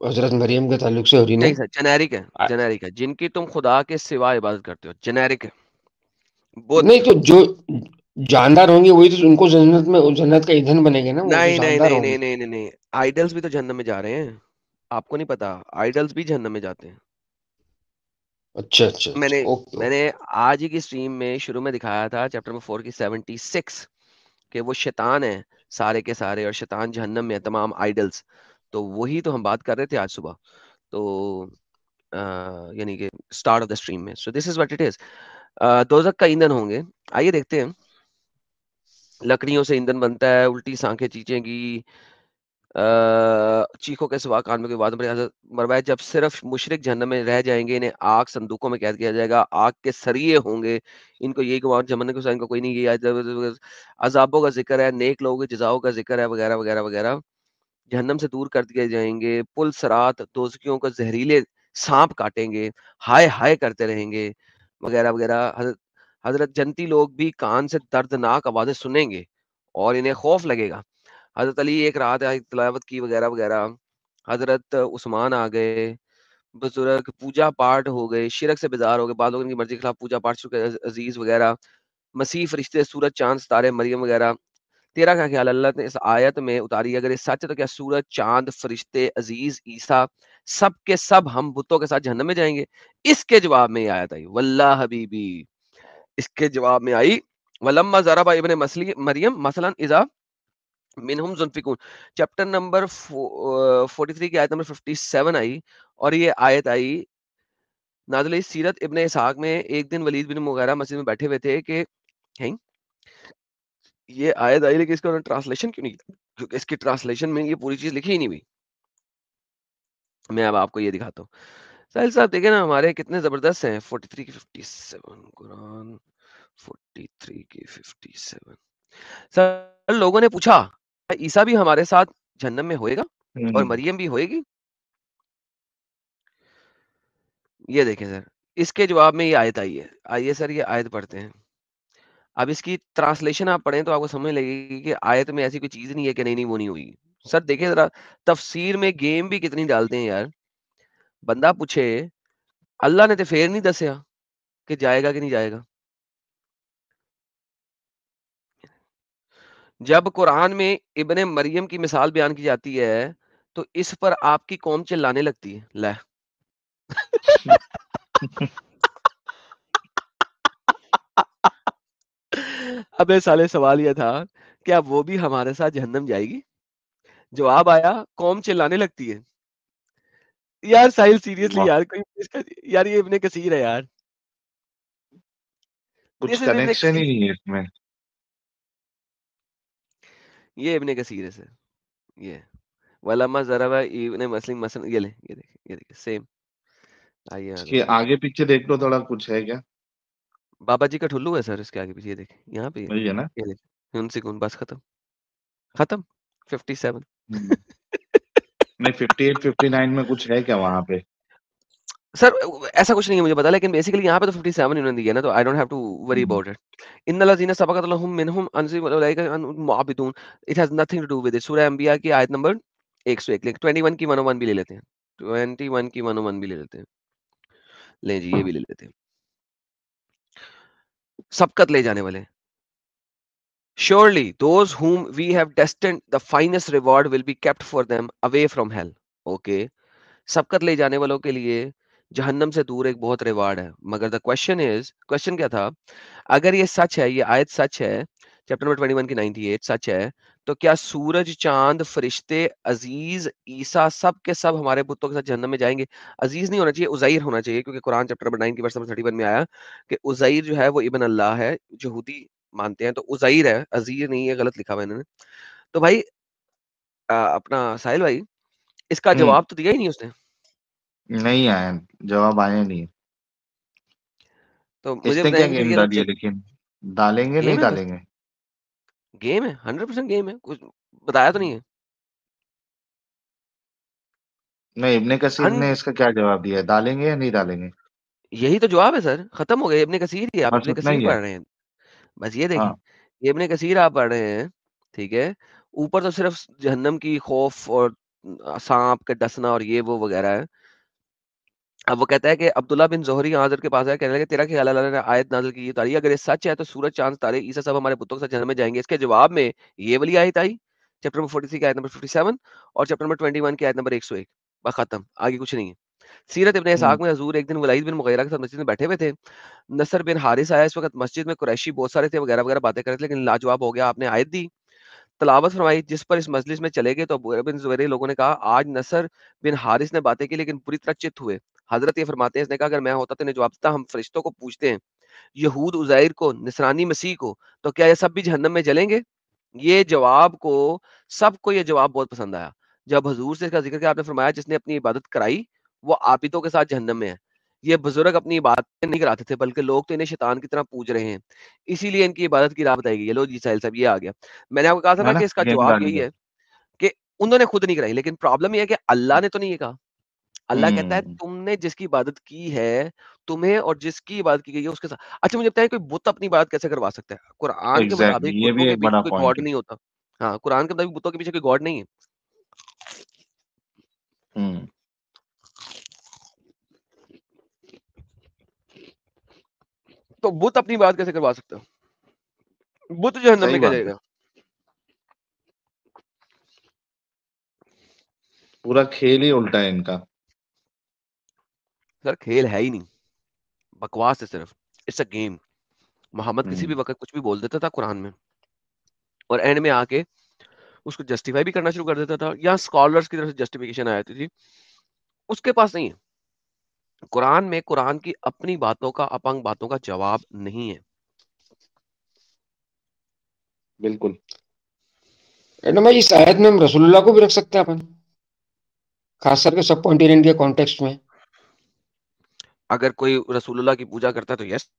हजरत मरियम के ताल्लुक से हो रही ना? नहीं सर, जेनेरिक है। आ- जेनेरिक है, जिनकी तुम खुदा के सिवा इबादत करते हो, जेनेरिक है। बुत, नहीं तो जो जानदार होंगे वही तो उनको जन्नत का ईंधन बनेंगे ना, वो जो नहीं नहीं जानदार नहीं होंगे। नहीं नहीं नहीं नहीं, आइडल्स भी तो जहन्नम में जा रहे हैं, आपको नहीं पता? आइडल्स भी जहन्नम में जाते हैं। अच्छा अच्छा अच्छा, मैंने ओके ओके। मैंने आज ही की स्ट्रीम में शुरू में दिखाया था चैप्टर नंबर 4 की 76 कि वो शैतान है सारे के सारे, और शैतान जहन्नम में है, तमाम आइडल्स। तो वही तो हम बात कर रहे थे आज सुबह, तो यानी कि स्टार्ट ऑफ द स्ट्रीम में। So this is what it is. दोजक का ईंधन होंगे। आइए देखते हैं। लकड़ियों से ईंधन बनता है, उल्टी सांखें चीचेंगी, चीखों के सिवा कान में कोई बात नहीं। हज़रत मरवाए जब सिर्फ मुशरिक जहन्नम में रह जाएंगे, इन्हें आग संदूकों में कैद किया जाएगा, आग के सरिये होंगे, इनको यही गुमान जमने को इनको कोई नहीं, ये अजाबों का जिक्र है, नेक लोगों की जजाओं का जिक्र है, वगैरह वगैरह वगैरह। जहन्नम से दूर कर दिए जाएंगे, पुल सरात दोजकियों को जहरीले सांप काटेंगे, हाय हाय करते रहेंगे, वगैरह वगैरह। हजरत जन्नती लोग भी कान से दर्दनाक आवाजें सुनेंगे और इन्हें खौफ लगेगा। हजरत अली एक रात आई तिलावत की, वगैरह वगैरह। हजरत उस्मान आ गए, बुजुर्ग पूजा पाठ हो गए, शिरक से बेजार हो गए, बाद लोग इनकी मर्जी के खिलाफ पूजा पाठ शुरू किया, अजीज वगैरह। मसीह फरिश्ते, सूरज चांद सितारे, मरियम वगैरह। तेरा क्या ख्याल अल्लाह ने इस आयत में उतारी? अगर ये सच है तो क्या सूरज चांद फरिश्ते अजीज ईसा सब के सब हम बुतों के साथ जहन्नम में जाएंगे? इसके जवाब में ये आयत आई, वल्लाह हबीबी। इसके जवाब में आई, वलम्मा ज़रबा इब्न मसली मरियम मसलन इज़ा मिनहुम जुल्फिकून। चैप्टर नंबर 43 की आयत नंबर 57 आई, और ये आयत आई नाज़िल सीरत इब्न इसहाक में। एक दिन वलीद बिन मुगीरा मस्जिद में बैठे हुए थे कि हैं ये आयत आई, लेकिन इसका उन्होंने ट्रांसलेशन क्यों नहीं किया? क्योंकि इसकी ट्रांसलेशन में ये पूरी चीज लिखी ही नहीं हुई। मैं अब आपको ये दिखाता हूँ। साहिल साहब देखे ना हमारे कितने जबरदस्त हैं। 43 की 57 कुरान 43 की 57। सर लोगों ने पूछा ईसा भी हमारे साथ जन्नत में होएगा और मरियम भी होएगी? ये देखें सर, इसके जवाब में ये आयत आई है। आइए सर ये आयत पढ़ते हैं। अब इसकी ट्रांसलेशन आप पढ़ें तो आपको समझ लगेगी कि आयत में ऐसी कोई चीज नहीं है कि नहीं नहीं वो नहीं हुई। सर देखिए जरा, तफसीर में गेम भी कितनी डालते हैं यार। बंदा पूछे अल्लाह ने तो फिर नहीं दसिया कि जाएगा कि नहीं जाएगा। जब कुरान में इब्ने मरियम की मिसाल बयान की जाती है तो इस पर आपकी कौम चिल्लाने लगती है। ले अबे साले सवाल यह था क्या वो भी हमारे साथ जहन्नम जाएगी? जवाब आया कौम चिल्लाने लगती है। यार साहिल सीरियसली वाह! यार, कोई इसका यार ये इब्ने कसीर है यार। कुछ दिस इज इब्ने कनेक्शन ही कसीर। नहीं है इसमें। ये इब्ने कसीर है सर। ये वलमा ज़रबा इब्ने मस्लिम मसल, ये ले, ये देखिए सेम। आइए यहाँ इसके देखिए, आगे पीछे देख लो थोड़ा, कुछ है क्या? बाबा जी का ठुल्लू है सर इसके आगे पीछे, ये देखिए यहाँ पे, वही है ना? ये देखिए उनसे कौन, बस खत्म खत्म 57। हुँ। नहीं 58, 59 में कुछ है क्या वहाँ पे? सर ऐसा कुछ नहीं है मुझे पता, लेकिन बेसिकली यहाँ पे तो 57 इन्होंने दिया ना, तो I don't have to worry हुँ। About it. इन्नल लज़ीना सबक़त लहुम मिनहुम अंज़िम उलाइका अन्हुम मुअब्बिदून। It has nothing to do with it. सूरह अंबिया की आयत नंबर 101 लें, 21 की 101 भी ले लेते हैं। 21 की 101 भी ले लेते हैं। लें जी ये भी ले लेते हैं। सबकत ले जाने वाले। Surely those whom we have destined the finest reward will be kept for them away from hell. Okay. सबकत ले जाने वालों के लिए जहन्नम से दूर एक बहुत रिवार्ड है। मगर द क्वेश्चन क्या था? अगर ये सच है, ये आयत सच है, चैप्टर नंबर 21 की 98 सच है, तो क्या सूरज चांद फरिश्ते अजीज ईसा सब के सब हमारे बुतों के साथ जहन्नम में जाएंगे? अजीज नहीं होना चाहिए, उज़ैर होना चाहिए, क्योंकि कुरान चैप्टर नंबर 9 की वर्स नंबर 31 में आया कि उज़ैर जो है वो इब्न अल्लाह है। यहूदी मानते हैं तो उज़ैर है, अजीज नहीं है, गलत लिखा हुआ है इन्होंने। तो भाई अपना साहिल भाई, इसका हुँ। जवाब तो दिया ही नहीं उसने। नहीं आया, जवाब आया नहीं। तो मुझे इसने क्या बताएं फिर गेम ये डाली सच्चे है लेकिन? डालेंगे, नहीं गेम है सर, डालेंगे? गेम है, 100% गेम है, कुछ बताया तो नहीं है। नहीं, इब्ने कसीर हन ने इसका क्या जवाब दिया है? डालेंगे या नहीं डालेंगे? यही तो जवाब है सर, खत्म हो गया। इब्ने कसीर ही, आप बस इब्ने उतना कसीर ही है? पढ़ रहे हैं, बस ये देखें। हाँ। ये इब्ने कसीर आप पढ़ रहे हैं, ठीक है। ऊपर तो सिर्फ जहन्नम की खौफ और सांप के डसना और ये वो वगैरह है। अब वो कहता है कि अब्दुल्ला बिन ज़ोहरी यहाँ हज़रत के पास आया, कहने लगे तेरा ख्याल है अल्लाह ने आयत नाज़िल की ये उतारी, अगर ये सच है तो सूरज, चाँद, तारे, ईसा सब हमारे बुतों के साथ जन्नत में जाएँगे। इसके जवाब में ये वाली आयत आई, चैप्टर नंबर 43 की आयत नंबर 57 और चैप्टर नंबर 21 की आयत नंबर 101, बस खत्म, आगे कुछ नहीं है। सीरत इब्न हम्म, इसहाक में हज़ूर एक दिन वलीद बिन मुगीरा के साथ मस्जिद में बैठे हुए थे। नसर बिन हारिस आया, इस वक़्त मस्जिद में कुरैशी बहुत सारे थे वगैरह-वगैरह बातें कर रहे थे, लेकिन लाजवाब हो गया, आपने आयत दी, तिलावत फरमाई, जिस पर इस मजलिस में चले गए तो अबू बिन ज़ुबैर लोगों ने कहा आज नसर बिन हारिस ने बातें की लेकिन बुरी तरह चित हुए। हज़रत ये फरमाते हैं, इसने कहा अगर मैं होता तो इन्हें जवाब देता, हम फरिश्तों को पूछते हैं, यहूद उज़ैर को, नसरानी मसीह को, तो क्या ये सब भी जहन्नम में जलेंगे? ये जवाब को सबको ये जवाब बहुत पसंद आया। जब हुज़ूर से इसका ज़िक्र किया, आपने फरमाया जिसने अपनी इबादत कराई, वो आबिदों के साथ जहन्नम में है। ये बुज़ुर्ग अपनी इबादतें नहीं कराते थे, बल्कि लोग तो इन्हें शैतान की तरह पूज रहे हैं। इसीलिए इनकी इबादत की राह बताई गई है। लो जी साहिल साहब ये आ गया। मैंने आपको कहा था है ना ना, कि इसका गेंद जवाब डाली यही है। है कि उन्होंने खुद नहीं कराई, लेकिन प्रॉब्लम ये है कि अल्लाह ने तो नहीं ये कहा। अल्लाह कहता है हम्म, तुमने जिसकी इबादत की है, तुम्हें और जिसकी इबादत की गई है उसके साथ। अच्छा मुझे बताइए कोई बुत अपनी इबादत कैसे करवा सकता है? कुरान के एग्जैक्टली, मुताबिक ये बुतों भी के एक बड़ा पीछे कोई पॉइंट गॉड है। नहीं होता। हाँ, कुरान के मुताबिक बुतों के पीछे कोई गॉड नहीं है। हम्म, तो बुत अपनी इबादत कैसे करवा सकता है? बुत जहन्नम सही में क्या बात है। जाएगा? पूरा खेल ही उल्टा है इनका। सर खेल है ही नहीं, बकवास है सिर्फ। It's a game. मोहम्मद किसी भी हम्म, वक़्त कुछ भी बोल देता था कुरान में और एंड में आके उसको जस्टिफाई भी करना शुरू कर देता था या स्कॉलर्स की तरफ से जस्टिफिकेशन आ जाती थी। उसके पास नहीं है। कुरान में कुरान की अपनी बातों का, अपंग बातों का जवाब नहीं है। बिल्कुल। एंड भाई इस आयत में हम रसूलुल्लाह को भी रख सकते हैं अपन, खास करके सब कॉन्टिनेंट के कॉन्टेक्स्ट में। अगर कोई रसूलुल्लाह की पूजा करता है तो यस।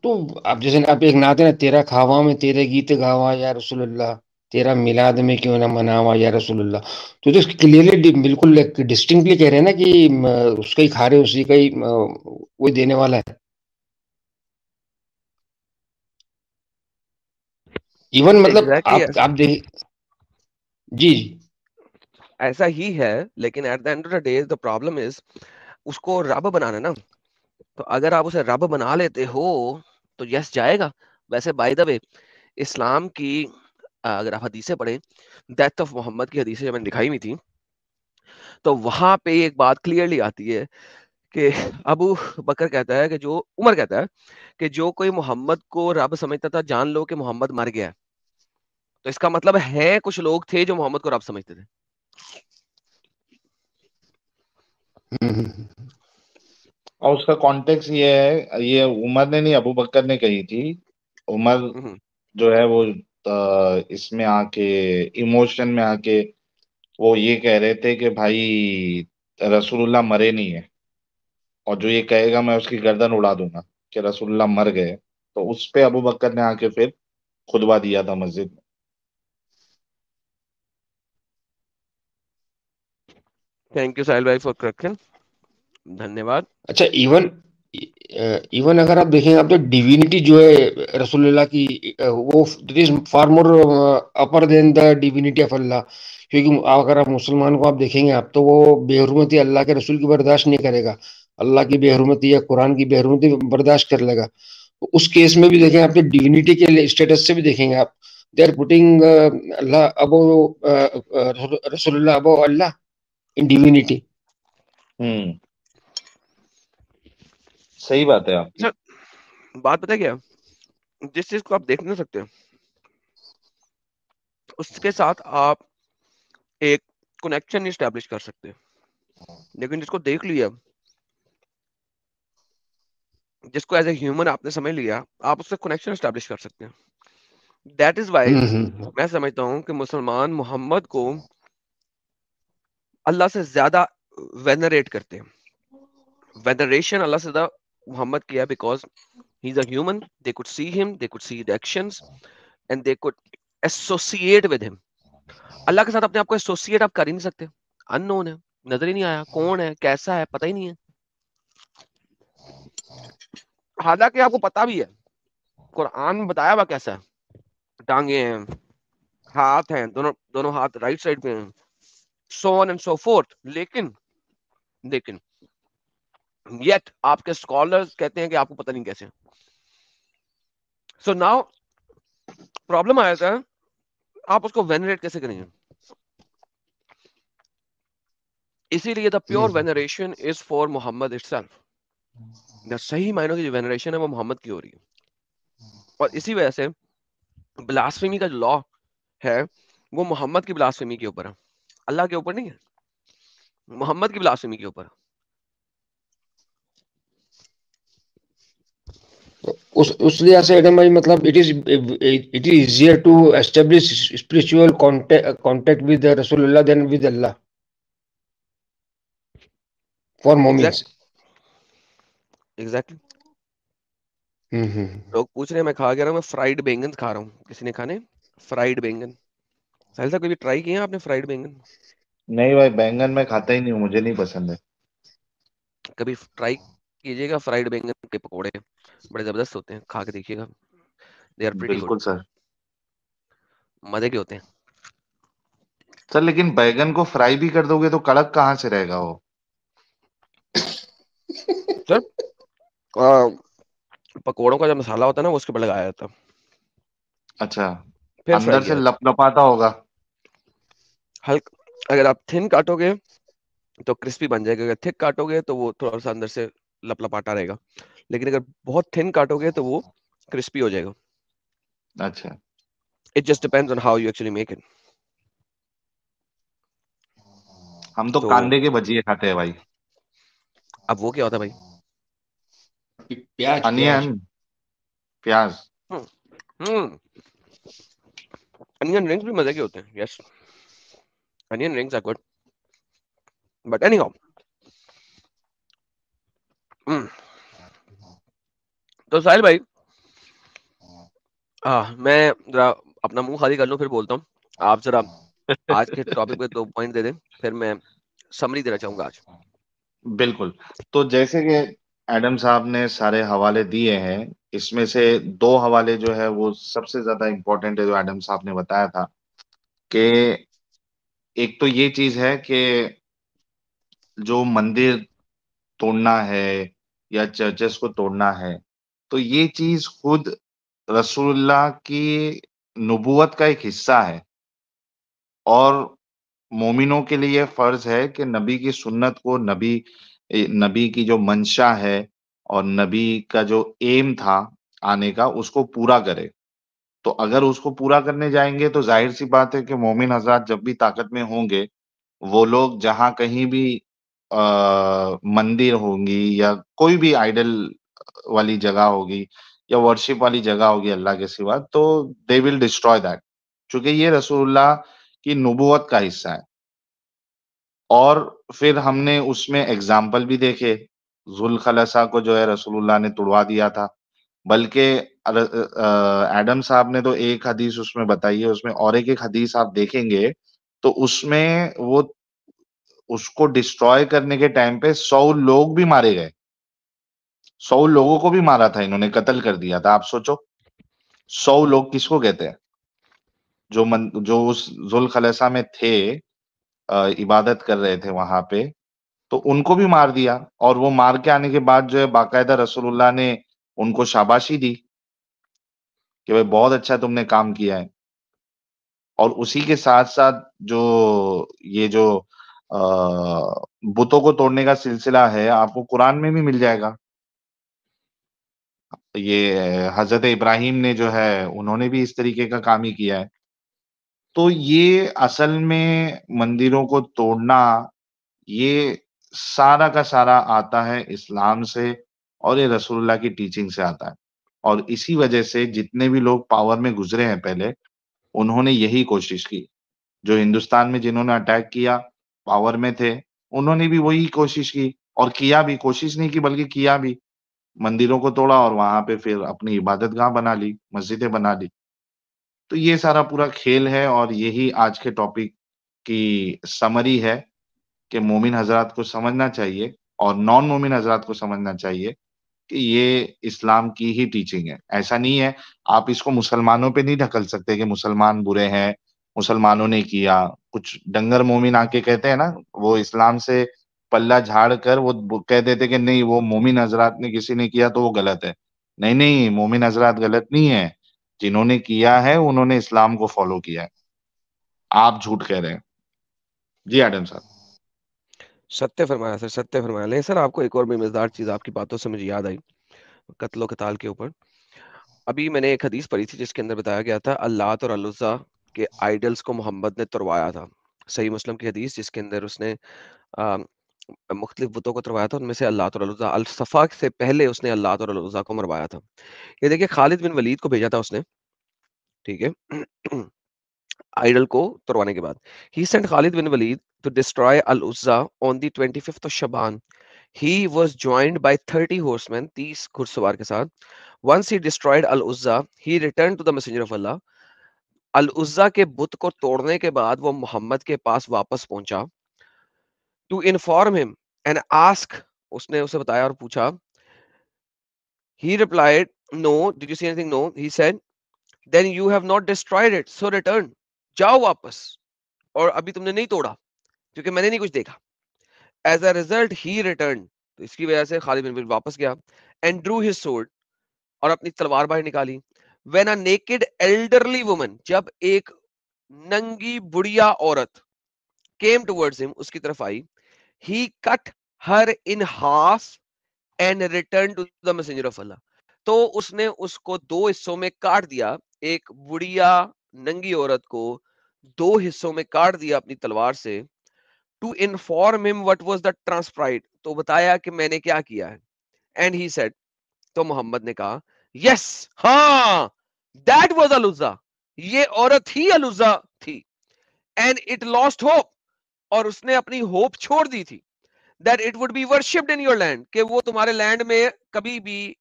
तो आप जैसे आप एक नाते ना, तेरा खावा में तेरे गीत गावा या रसूलुल्लाह, तेरा मिलाद में क्यों ना मनावा या रसूलुल्लाह। तो क्लियरली बिल्कुल डिस्टिंक्टली कह रहे हैं ना कि उसका ही खा रहे, उसी का ही वही देने वाला है। इवन मतलब एग्जैक्टली आप देख, जी जी। ऐसा ही है, लेकिन at the end of the day the problem is उसको रब बनाना ना। तो अगर आप उसे रब बना लेते हो तो यस जाएगा। वैसे बाय द वे इस्लाम की अगर आप हदीसें पढ़ें, डेथ ऑफ मोहम्मद की हदीसें जब मैंने दिखाई हुई थी, तो वहां पे एक बात क्लियरली आती है कि अबू बकर कहता है कि जो उमर कहता है कि जो कोई मोहम्मद को रब समझता था, जान लो कि मोहम्मद मर गया है। तो इसका मतलब है कुछ लोग थे जो मोहम्मद को रब समझते थे। और उसका कॉन्टेक्स्ट ये है, ये उमर ने नहीं, अबू बकर ने कही थी। उमर हम्म, जो है वो इसमें आके, इमोशन में आके वो ये कह रहे थे कि भाई रसूलुल्लाह मरे नहीं है, और जो ये कहेगा मैं उसकी गर्दन उड़ा दूंगा कि रसूलुल्लाह मर गए। तो उस पे अबू बकर ने आके फिर खुतबा दिया था मस्जिद में। थैंक यू साहिल भाई फॉर करेक्शन, धन्यवाद। अच्छा, इवन इवन अगर आप देखें, आप तो डिविनिटी जो है रसूलुल्लाह की, वो it is far more upper than the divinity of Allah. क्योंकि अगर आप मुसलमान को आप देखेंगे, आप तो वो बेहुरमती अल्लाह के रसूल की बर्दाश्त नहीं करेगा, अल्लाह की बेहुरमती या कुरान की बेहुरमती बर्दाश्त कर लेगा। तो उस केस में भी देखें, आप तो डिविनिटी के स्टेटस से भी देखेंगे आप, दे आर पुटिंग अल्लाह अबो रसूलुल्लाह अबो अल्लाह इन डिविनिटी। हम्म, सही बात है आपकी। अच्छा बात पता है क्या, जिस चीज को आप देख नहीं सकते उसके साथ आप एक कनेक्शन नहीं स्टैब्लिश कर सकते, लेकिन जिसको देख लिया, जिसको एज ए ह्यूमन आपने समझ लिया, आप उससे कनेक्शन स्टैब्लिश कर सकते हैं। दैट इज वाई मैं समझता हूं कि मुसलमान मोहम्मद को अल्लाह से ज्यादा वेनरेट करते हैं। वेनरेशन अल्लाह से ज्यादा मोहम्मद किया because he is a human, they could see him, they could see the actions and they could associate with him. Allah के साथ अपने आप को एसोसिएट आप कर ही नहीं सकते, अननोन है, नजर ही नहीं आया, कौन है, कैसा है, पता ही नहीं है। हालांकि आपको पता भी है कुरान में बताया हुआ कैसा है, टांगे हैं, हाथ हैं, दोनों दोनों हाथ राइट साइड पे हैं, so on and so fourth. लेकिन लेकिन येट आपके स्कॉलर्स कहते हैं कि आपको पता नहीं कैसे। सो नाउ प्रॉब्लम आया था, आप उसको वेनरेट कैसे करेंगे? इसीलिए the pure veneration is for Muhammad itself. सही मायनों की जो वेनरेशन है वो मोहम्मद की हो रही है, और इसी वजह से ब्लास्फेमी का जो लॉ है वो मोहम्मद की ब्लास्फेमी के ऊपर है, अल्लाह के ऊपर नहीं है, मोहम्मद की ब्लास्फेमी के ऊपर। उस लिहाज से एडम भाई मतलब it is easier to establish spiritual contact with रसूलुल्लाह देन विद अल्लाह फॉर मोमिन्स। एग्जैक्टली। लोग पूछ रहे हैं मैं खा गया मैं फ्राइड बैंगन खा रहा हूँ। किसी ने खाने फ्राइड बैंगन? साहिल साहब कभी ट्राई किया आपने फ्राइड बैंगन? नहीं भाई, बैंगन मैं खाता ही नहीं हूँ, मुझे नहीं पसंद है। कभी ट्राई कीजिएगा, फ्राइड बैंगन के पकोड़े बड़े जबरदस्त होते हैं, खा के देखिएगा, दे आर प्रीटी गुड, बिल्कुल सर। मजे के होते हैं। सर लेकिन बैगन को फ्राई भी कर दोगे तो कड़क कहाँ से रहेगा वो? सर पकोड़ों का जो मसाला होता है ना वो उसके ऊपर लगाया जाता है, अच्छा, फिर फ्राई अंदर किया से जाता लपलपाता होगा। है। हल्का अगर आप थिन काटोगे तो क्रिस्पी बन जाएगा, अगर थिक काटोगे तो वो थोड़ा सा अंदर से लपलपाटा रहेगा, लेकिन अगर बहुत थिन काटोगे तो वो क्रिस्पी हो जाएगा। अच्छा, it just depends on how you actually make it. हम तो तो कांदे के भजिए खाते हैं भाई। अब वो क्या होता है भाई? प्याज प्याज अनियन, प्याज। हम्म अनियन रिंग्स भी मजे के होते हैं, yes, onion rings are good, but anyhow तो साहिल भाई मैं जरा अपना मुंह खाली कर लूं फिर बोलता हूँ। आप जरा आज के टॉपिक पे 2 पॉइंट दे दें, फिर मैं समरी देना चाहूंगा आज। बिल्कुल। तो जैसे कि एडम साहब ने सारे हवाले दिए हैं, इसमें से 2 हवाले जो है वो सबसे ज्यादा इम्पोर्टेंट है, जो एडम साहब ने बताया था कि एक तो ये चीज है कि जो मंदिर तोड़ना है या चर्चेस को तोड़ना है, तो ये चीज खुद रसूलुल्लाह की नबूवत का एक हिस्सा है, और मोमिनों के लिए ये फर्ज है कि नबी की सुन्नत को, नबी की जो मंशा है और नबी का जो एम था आने का, उसको पूरा करे। तो अगर उसको पूरा करने जाएंगे तो जाहिर सी बात है कि मोमिन हजरात जब भी ताकत में होंगे, वो लोग जहां कहीं भी मंदिर होंगी या कोई भी आइडल वाली जगह होगी या वर्शिप वाली जगह होगी अल्लाह के सिवा, तो दे विल डिस्ट्रॉय दैट, क्योंकि ये रसूलुल्लाह की नबूवत का हिस्सा है। और फिर हमने उसमें एग्जाम्पल भी देखे, जुल्खलसा को जो है रसूलुल्लाह ने तुड़वा दिया था। बल्कि एडम साहब ने तो एक हदीस उसमें बताई है, उसमें और एक हदीस आप देखेंगे तो उसमें वो उसको डिस्ट्रॉय करने के टाइम पे 100 लोग भी मारे गए। 100 लोगों को भी मारा था, इन्होंने कत्ल कर दिया था। आप सोचो, 100 लोग किसको कहते हैं? जो उस जुल्खलसा में थे, इबादत कर रहे थे वहां पे, तो उनको भी मार दिया। और वो मार के आने के बाद जो है बाकायदा रसूलुल्लाह ने उनको शाबाशी दी कि भाई बहुत अच्छा तुमने काम किया है। और उसी के साथ-साथ जो बुतों को तोड़ने का सिलसिला है, आपको कुरान में भी मिल जाएगा। ये हज़रत इब्राहीम ने जो है, उन्होंने भी इस तरीके का काम ही किया है। तो ये असल में मंदिरों को तोड़ना, ये सारा का सारा आता है इस्लाम से, और ये रसूलुल्लाह की टीचिंग से आता है। और इसी वजह से जितने भी लोग पावर में गुज़रे हैं पहले, उन्होंने यही कोशिश की। जो हिंदुस्तान में जिन्होंने अटैक किया, पावर में थे, उन्होंने भी वही कोशिश की, और किया भी, कोशिश नहीं की बल्कि किया भी। मंदिरों को तोड़ा और वहाँ पे फिर अपनी इबादतगाह बना ली, मस्जिदें बना ली। तो ये सारा पूरा खेल है, और यही आज के टॉपिक की समरी है कि मोमिन हज़रात को समझना चाहिए और नॉन मोमिन हज़रात को समझना चाहिए कि ये इस्लाम की ही टीचिंग है। ऐसा नहीं है, आप इसको मुसलमानों पे नहीं ढकल सकते कि मुसलमान बुरे हैं, मुसलमानों ने किया। कुछ डंगर मोमिन आके कहते हैं ना, वो इस्लाम से पल्ला झाड़ कर वो कह देते कि नहीं वो मोमिन हजरात ने किसी ने किया तो वो गलत है। नहीं नहीं, मोमिन हजरात गलत नहीं है, जिन्होंने किया है उन्होंने इस्लाम को फॉलो किया है। आप झूठ कह रहे हैं। जी एडम साहब। सत्य फरमाया सर, सत्य फरमाया। लेकिन सर आपको एक और भी मजेदार चीज आपकी बातों से मुझे याद आई, कत्लो कताल के ऊपर। अभी मैंने एक हदीस पढ़ी थी जिसके अंदर बताया गया था अल्लात और अल-उज़्ज़ा के आइडल्स को मोहम्मद ने तुड़वाया था। सही मुस्लिम की हदीस जिसके अंदर उसने आ, मुख्तलिफ बुतों को तुड़वाया था, उनमें से अल्लात और अल-उज़्ज़ा, अल-सफ़ा से पहले उसने अल्लात और अल-उज़्ज़ा को मरवाया था। ये देखिए खालिद बिन वलीद को भेजा था उसने, ठीक है आइडल को तुड़वाने के बाद। He sent Khalid bin Walid to destroy Al Uzza on the 25th of शबान। He was joined by 30 horsemen, 30 घुड़सवार के साथ। Once he destroyed Al-Uzza, he returned to the Messenger of Allah. Al-Uzza के बुत को तोड़ने के बाद वो मोहम्मद के पास वापस पहुंचा। To inform him and ask, उसने उसे बताया और पूछा। He replied, No. Did you see anything? No. He said, Then you have not destroyed it, so return. जाओ वापस, और अभी तुमने नहीं तोड़ा क्योंकि मैंने नहीं कुछ देखा। As a result, he returned. तो इसकी वजह से खालिद बिन वलीद वापस गया and drew his sword, और अपनी तलवार बाहर निकाली। When a naked elderly woman, जब एक नंगी बुढ़िया औरत came towards him, उसकी तरफ आई, he cut her in half and returned to the messenger of Allah. तो उसने उसको दो हिस्सों में काट दिया, एक बुढ़िया नंगी औरत को दो हिस्सों में काट दिया अपनी तलवार से। To inform him what was the transpired, तो बताया कि मैंने क्या किया है। And he said, तो मोहम्मद ने कहा, यस, हाँ, दैट वाज अल-उज़्ज़ा, ये औरत ही अल-उज़्ज़ा थी। एंड इट लॉस्ट होप, और उसने अपनी होप छोड़ दी थी, that it would be worshipped in your land, कि वो तुम्हारे लैंड में कभी भी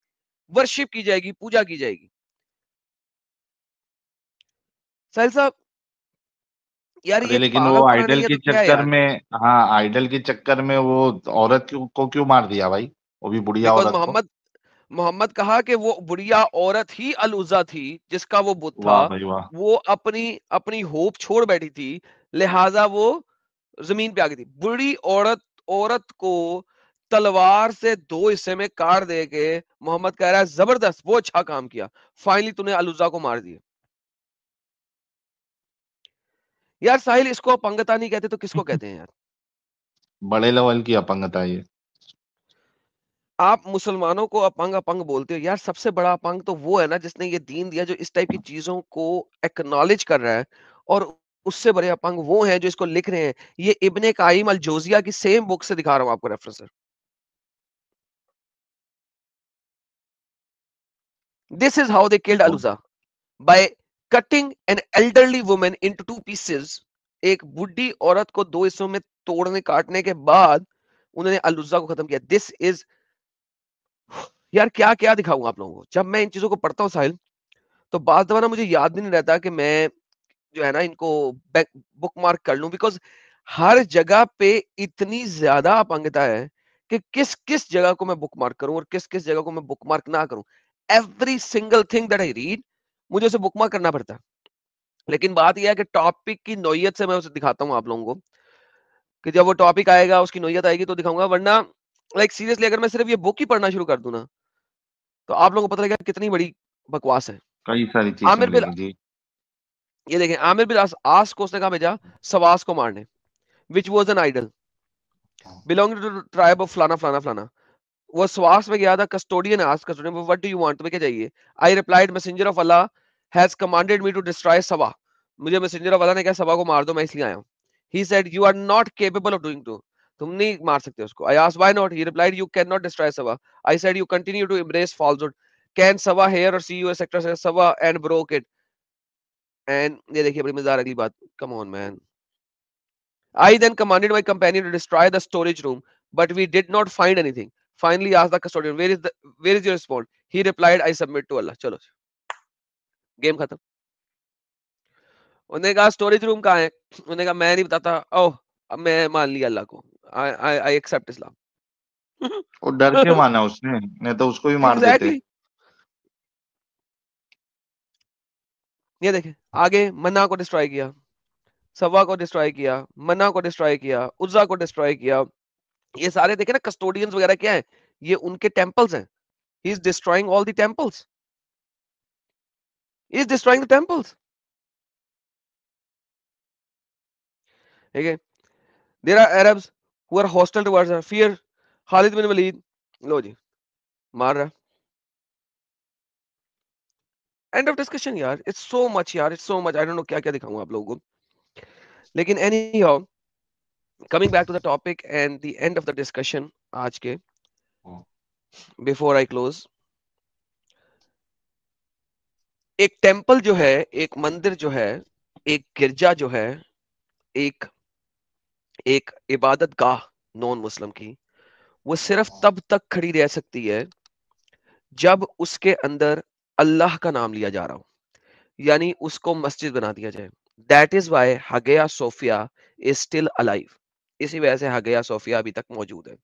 वर्शिप की जाएगी, पूजा की जाएगी। साहिल साहब, यार अरे ये लेकिन वो पागलपना नहीं आइडल है के तो क्या है चक्कर यार? में, हाँ आइडल के चक्कर में वो औरत को क्यों मार दिया भाई, वो भी बुढ़िया बिकॉज औरत को। मोहम्मद कहा कि वो बुढ़िया औरत ही अल-उज़्ज़ा थी जिसका वो बुत था, वाह भाई वाह। वो अपनी अपनी होप छोड़ बैठी थी, लिहाजा वो जमीन पे आ गई थी। बुढ़ी औरत औरत को तलवार से दो हिस्से में काट दे के मोहम्मद कह रहा है जबरदस्त, वो अच्छा काम किया, फाइनली तूने अल-उज़्ज़ा को मार दिया। यार साहिल, इसको अपंगता नहीं कहते तो किसको कहते हैं यार? बड़े लेवल की अपंगता है ये। आप मुसलमानों को अपंग अपंग बोलते हो यार, सबसे बड़ा अपंग तो वो है ना जिसने ये दीन दिया, जो इस टाइप की चीजों को एक्नॉलेज कर रहा है। और उससे बड़े अपंग वो हैं जो इसको लिख रहे हैं। ये इब्ने कायिम अल जोजिया की सेम बुक से दिखा रहा हूं आपको reference sir. This is how they killed Al Uzza, by cutting an elderly woman into two pieces. एक बुढ़ी औरत को दो हिस्सों में तोड़ने काटने के बाद उन्होंने अल-उज़्ज़ा को खत्म किया। दिस इज, यार क्या क्या दिखाऊंगा आप लोगों को। जब मैं इन चीजों को पढ़ता हूं साहिल, तो बाद दफा ना मुझे याद भी नहीं रहता कि मैं जो है ना इनको बुक मार्क कर लूं, बिकॉज हर जगह पे इतनी ज्यादा अपंगता है कि किस किस जगह को मैं बुक मार्क करूं और किस किस जगह को मैं बुक मार्क ना करूं। Every single thing that I read मुझे उसे बुक मार्क करना पड़ता है। लेकिन बात यह है कि टॉपिक की नोयत से मैं उसे दिखाता हूं आप लोगों को, कि जब वो टॉपिक आएगा उसकी नोयत आएगी तो दिखाऊंगा, वरना लाइक सीरियसली अगर मैं सिर्फ ये बुक ही पढ़ना शुरू कर दूं ना, तो आप लोगों को पता लगेगा कितनी बड़ी बकवास है। कई सारी चीजें आमिर बिन, मिलेंगी जी। ये देखें, आमिर बिन आस को उसने कहा भेजा सवास को मारने, which was an idol belonging to tribe of फलाना फलाना फलाना। वो सवास में गया था, custodian asked custodian, what do you want, तुम्हें क्या चाहिए? I replied, messenger of Allah has commanded me to destroy सबा, मुझे मैसेंजर ऑफ अल्लाह ने कहा सबा को मार दो, मैं इसलिए आया हूं। He said you are not capable of doing to, तुम नहीं मार सकते उसको। I asked why not, he replied you can not destroy Saba. I said you continue to embrace falsehood, can Saba hear or see you sector से Saba and broke it. And ये देखिए बड़ी मजेदार अगली बात, come on man. I then commanded my companion to destroy the storage room, but we did not find anything. Finally asked the custodian, where is your response? He replied, I submit to Allah. चलो, game खत्म। उन्होंने कहा storage room कहाँ है? उन्होंने कहा मैं नहीं बताता। ओह, अब मैं मान लिया अल्लाह को। I accept Islam. वो डर के माना उसने, नहीं तो उसको भी मार देते। Exactly. ये देखें आगे, मन्ना को डिस्ट्रॉय किया, सवा को डिस्ट्रॉय किया, मन्ना को डिस्ट्रॉय किया, उज्जा को डिस्ट्रॉय किया, ये सारे देखे ना कस्टोडियंस वगैरह क्या है, ये उनके टेम्पल्स हैं। He is destroying all the temples, he is destroying the temples. ठीक है, there are Arabs who are hostile towards her, fear Khalid bin Walid, लो जी मार रहा। एंड ऑफ डिस्कशन यार, इट्स सो मच यार, it's so much, I don't know क्या क्या दिखाऊं आप लोगों को। लेकिन anyhow, coming back to the topic and the end of the discussion आज के, बिफोर आई क्लोज, एक टेंपल जो है, एक मंदिर जो है, एक गिरजा जो है, एक एक इबादत गाह नॉन मुस्लिम की, वो सिर्फ तब तक खड़ी रह सकती है जब उसके अंदर अल्लाह का नाम लिया जा रहा हो, यानी उसको मस्जिद बना दिया जाए। That is why Hagia Sophia is still alive. इसी वजह से हगिया सोफिया अभी तक मौजूद है।